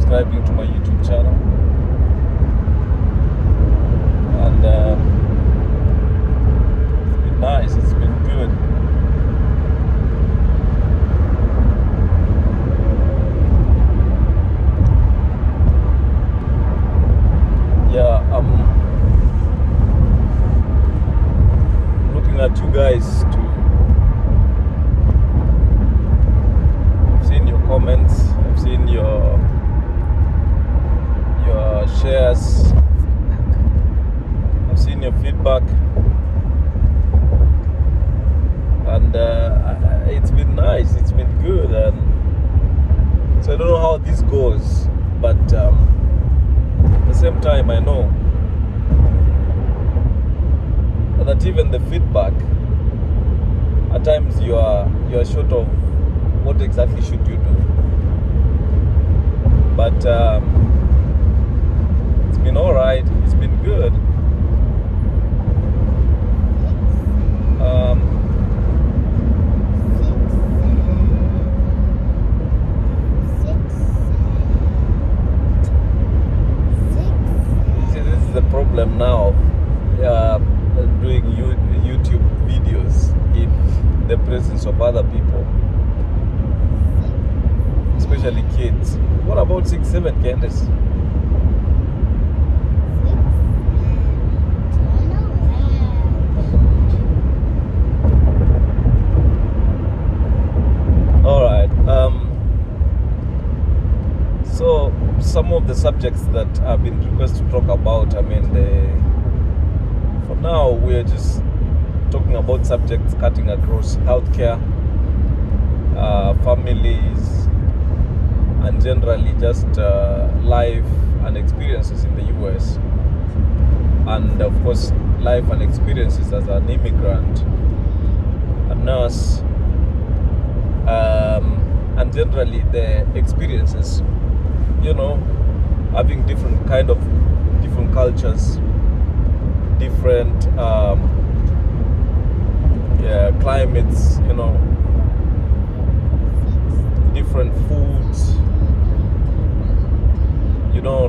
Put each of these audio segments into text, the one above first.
subscribing to my YouTube channel. And it's been nice, it's been good. Yeah, I'm looking at you guys to comments. I've seen your shares. I've seen your feedback, and it's been nice. It's been good, and so I don't know how this goes, but at the same time, I know that even the feedback, at times you are short of what exactly should you do. But it's been alright, it's been good. See, this is the problem now, doing YouTube videos in the presence of other people, especially kids. What about 6-7, Candace? Alright, so some of the subjects that I've been requested to talk about, I mean, for now we're just talking about subjects cutting across healthcare, families, and generally just life and experiences in the US, and of course life and experiences as an immigrant, a nurse, and generally the experiences, having different cultures, different climates, different foods,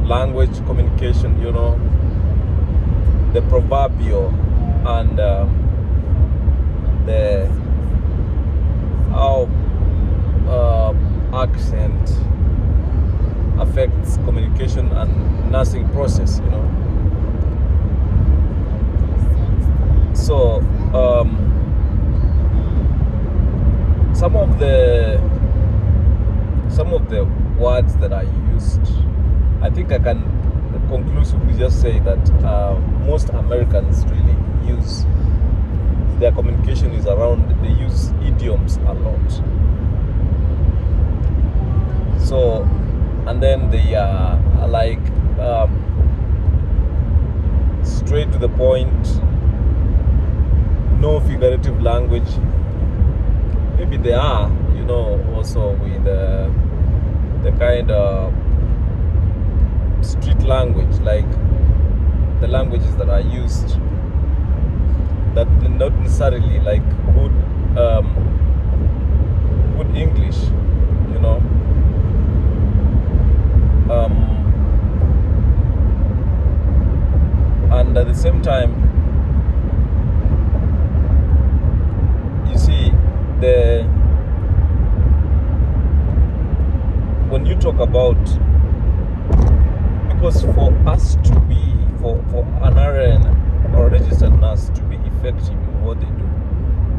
language communication, the proverbial, and how accent affects communication and nursing process, So some of the words that I used, I think I can conclusively just say that most Americans really use, their communication is around, they use idioms a lot. So, and then they are like straight to the point, no figurative language. Maybe they are, also with the kind of street language, like the languages that are used, that not necessarily like good English, and at the same time, you see, when you talk about, because for us to be, for an RN or a registered nurse to be effective in what they do,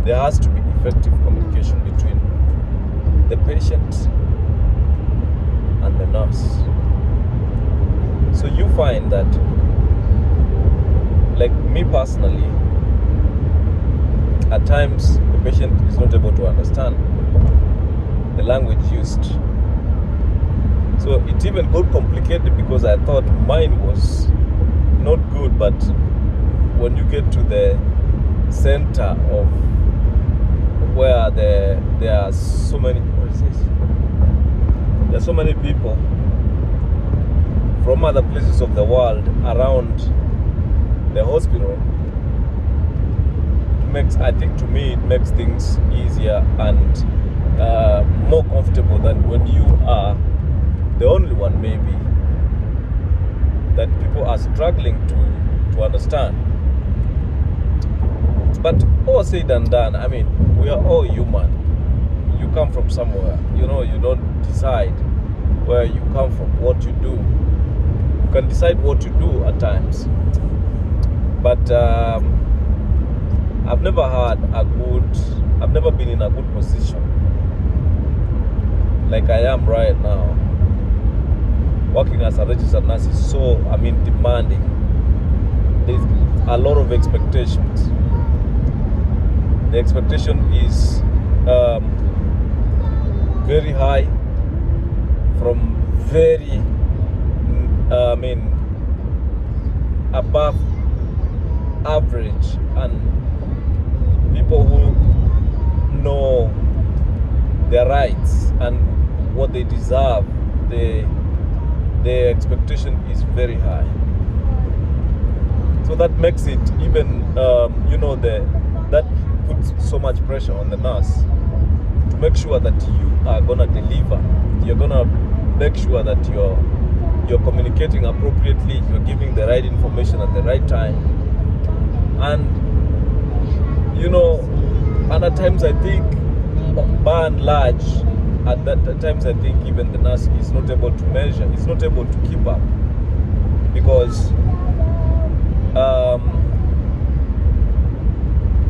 there has to be effective communication between the patient and the nurse. So you find that, like me personally, at times the patient is not able to understand the language used. So it even got complicated because I thought mine was not good, but when you get to the center of where there are so many, there's so many people from other places of the world around the hospital, I think to me it makes things easier and more comfortable than when you are the only one maybe that people are struggling to understand. But all said and done, I mean, we are all human. You come from somewhere, you don't decide where you come from, what you do. You can decide what you do at times. But I've never been in a good position like I am right now. Working as a registered nurse is so, demanding. There's a lot of expectations. The expectation is very high, from very, above average, and people who know their rights and what they deserve, their expectation is very high. So that makes it even, that puts so much pressure on the nurse to make sure that you are gonna deliver. You're gonna make sure that you're communicating appropriately, you're giving the right information at the right time. And and at times I think, by and large, at times I think even the nurse is not able to measure, is not able to keep up, because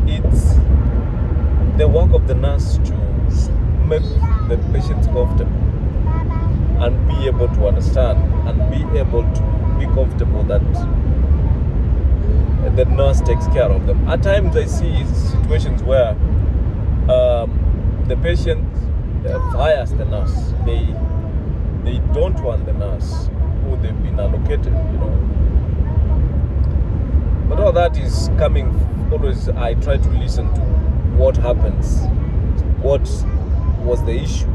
it's the work of the nurse to make the patient comfortable and be able to understand and be able to be comfortable that the nurse takes care of them. At times I see situations where the patient fires the nurse. They don't want the nurse who they've been allocated, But all that is coming, always I try to listen to what happens, what was the issue.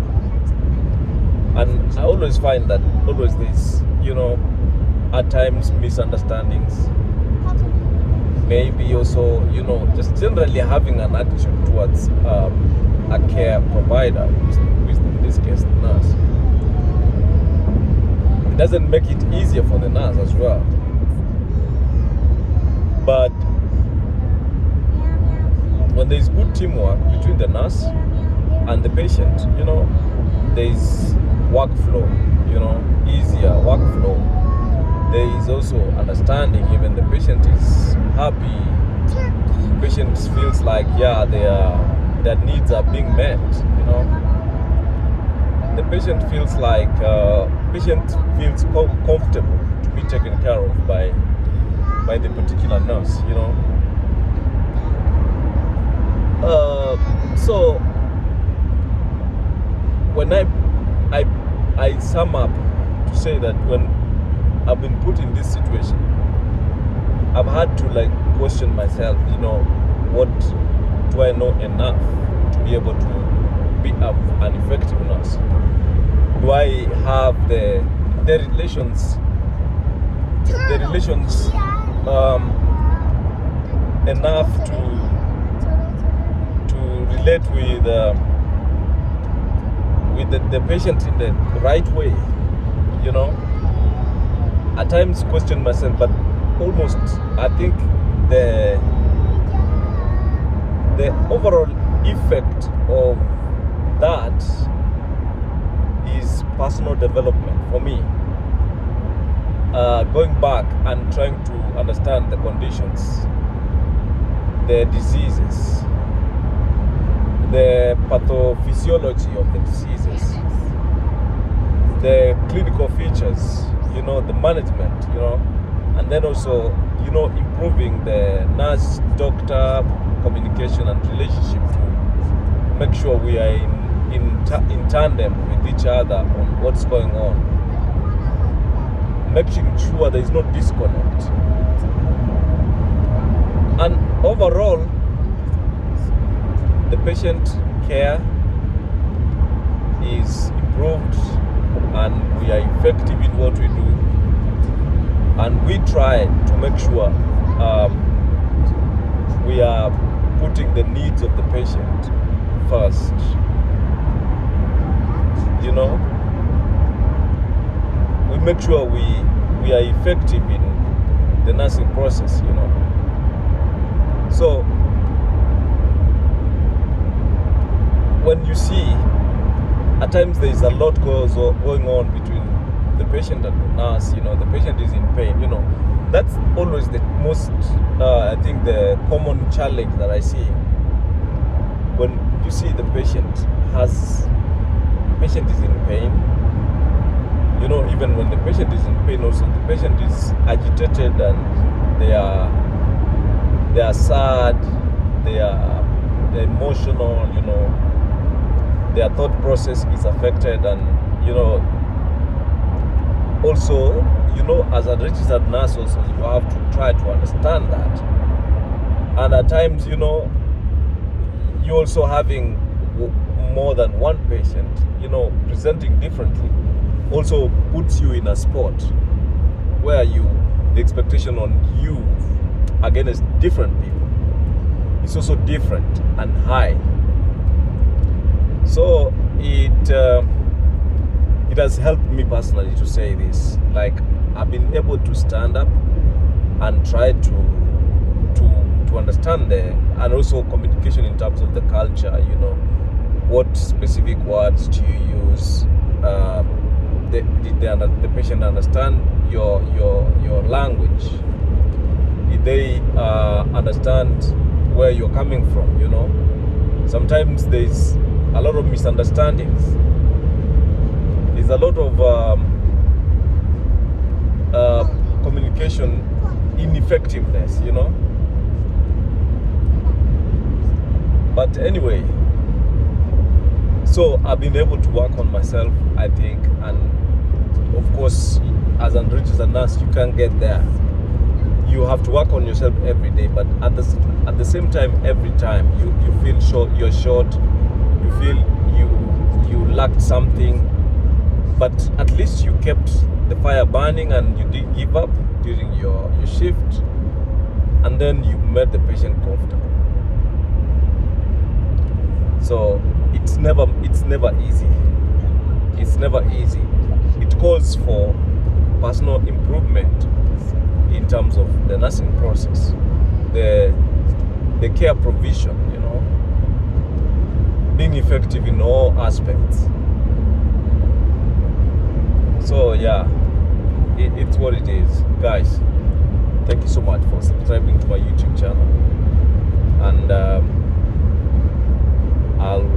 And I always find that always there's, at times misunderstandings. Maybe also, just generally having an attitude towards a care provider, who is in this case the nurse. It doesn't make it easier for the nurse as well. But when there is good teamwork between the nurse and the patient, there is workflow, easier workflow. There is also understanding. Even the patient is happy. The patient feels like, their needs are being met, The patient feels like, comfortable to be taken care of by the particular nurse, So when I sum up to say that when I've been put in this situation, I've had to question myself, what do I know enough to be able to be an effective nurse? Do I have the relations enough to relate with the patient in the right way, At times question myself, but almost I think the overall effect of that is personal development for me. Going back and trying to understand the conditions, the diseases, the pathophysiology of the diseases, the clinical features, the management, and then also, improving the nurse-doctor communication and relationship to make sure we are in tandem with each other on what's going on, making sure there is no disconnect. And overall, the patient care is improved and we are effective in what we do, and we try to make sure we are putting the needs of the patient first, make sure we are effective in the nursing process, you know. So when you see at times there is a lot going on between the patient and the nurse, you know, the patient is in pain, you know, that's always the most I think the common challenge that I see when you see the patient is in pain. You know, even when the patient is in pain also, the patient is agitated and they are sad, they're emotional, you know, their thought process is affected. And you know, also, you know, as a registered nurse also, you have to try to understand that. And at times, you know, you also having more than one patient, you know, presenting differently, also puts you in a spot where the expectation on you against different people is also different and high. So it has helped me personally to say this. Like, I've been able to stand up and try to understand and also communication in terms of the culture, you know, what specific words do you use, did the patient understand your language, did they understand where you're coming from, you know. Sometimes there's a lot of misunderstandings, there's a lot of communication ineffectiveness, you know. But anyway, so I've been able to work on myself, I think, and of course, as an registered nurse, you can't get there. You have to work on yourself every day, but at the same time, every time you feel you're short, you feel you lacked something, but at least you kept the fire burning and you didn't give up during your shift, and then you made the patient comfortable. So it's never easy. It's never easy. It calls for personal improvement in terms of the nursing process, the care provision, you know, being effective in all aspects. So yeah, it's what it is, guys. Thank you so much for subscribing to my YouTube channel, and I'll